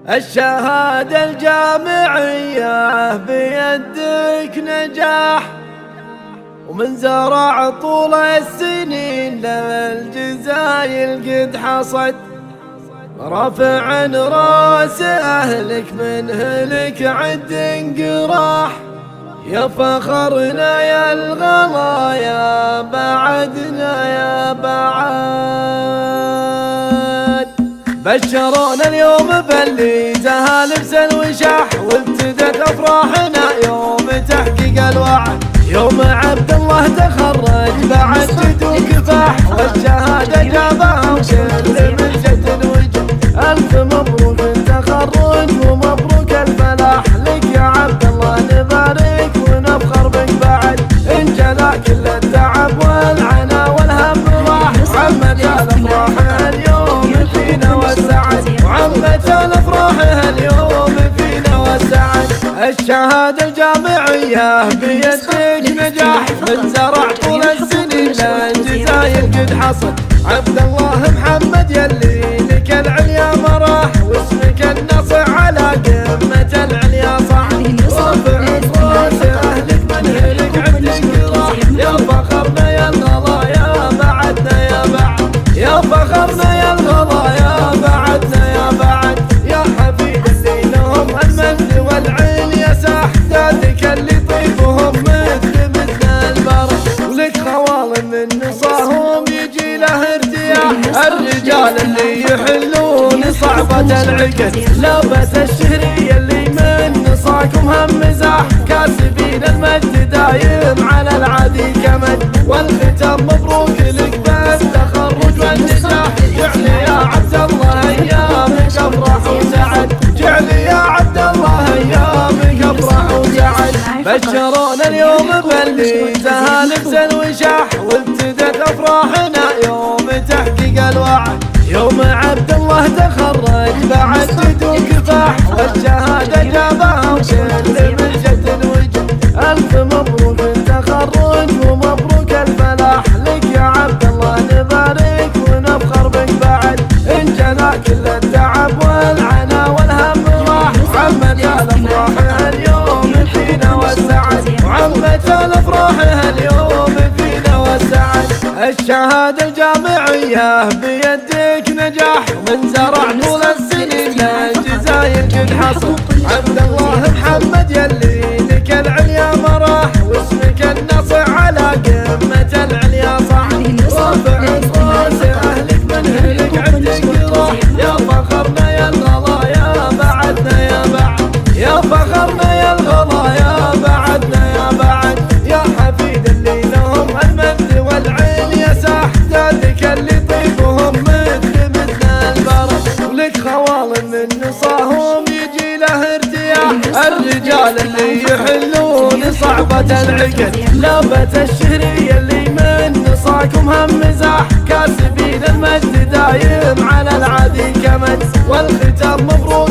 الشهادة الجامعية بيدك نجاح، ومن زرع طول السنين للجزايل قد حصد، رافع راس أهلك من هلك عد انقراح. يا فخرنا يا الغلا يا بعدنا يا بعد، بشرونا اليوم باللي زها لبس الوشاح، وابتدت افراحنا يوم تحقيق الوعد، يوم عبد الله تخرج بعد جد وكفاح، والشهاده جابها وكل من جد وجد. الف مبروك التخرج ومبروك الفلاح، لك يا عبد الله نبارك ونفخر بك بعد، ان جلا كل التعب والعنا والهم راح، عمت الافراح اليوم فينا والسعد، وعمت الافراح اليوم فينا والسعد. الشهادة الجامعية بيدك نجاح، من زرع طول السنين للجزايل قد حصد، عبد الله محمد يلي لك العليا مراح، واسمك النصع على قمة العليا صعد، رافع راس اهلك من هلك عندك راح. يا فخرنا يا الغلا يا بعدنا يا بعد، يا فخرنا يا الغلا يا بعدنا يا بعد، يا حفيد اللي لهم المجد والعليا ساح، ذاتك اللي طيبهم مثل البرد، ولك خوال من نصاهم يجي له ارتياح، الرجال اللي يحلون صعبة العقد، لابس الشهرية اللي من نصاكم هم مزاح، كاسبين المجد دايم على العادي كمد، والختام مبروك لك بالتخرج والنجاح، جعل يا عبد الله ايامك افراح وسعد، جعل يا عبد الله ايامك افراح وسعد. بشرونا اليوم باللي زها لبس الوشاح، وابتدت افراحنا يوم تحقيق الوعد، يوم عبد الله تخرج بعد جد وكفاح، والشهادة جابها وكل من جد وجد. الف مبروك التخرج ومبروك الفلاح، لك يا عبد الله نبارك ونفخر بك بعد، ان جلا كل التعب والعنا والهم راح، وعمت الافراح اليوم فينا والسعد، وعمت الافراح اليوم فينا والسعد. الشهادة الجامعية بيدك نجاح، من زرع طول السنين للجزايل قد حصد، عبد الله محمد يلي لك العليا مراح، واسمك النصع على قمة العليا صعد، رافع راس اهلك من هلك عندك راح. يا فخرنا يا الغلا يا بعدنا يا بعد، يا فخرنا يا الغلا يا بعدنا يا بعد، يا حفيد اللي لهم المجد والعليا ساح، ذاتك اللي طيبهم مثل البرد، ولك خوال من نصاهم يجي له ارتياح، الرجال اللي يحلون صعبة العقد، لابس الشهرية اللي من نصاكم هم مزاح، كاسبين المجد دايم على العادي كمد، والختام مبروك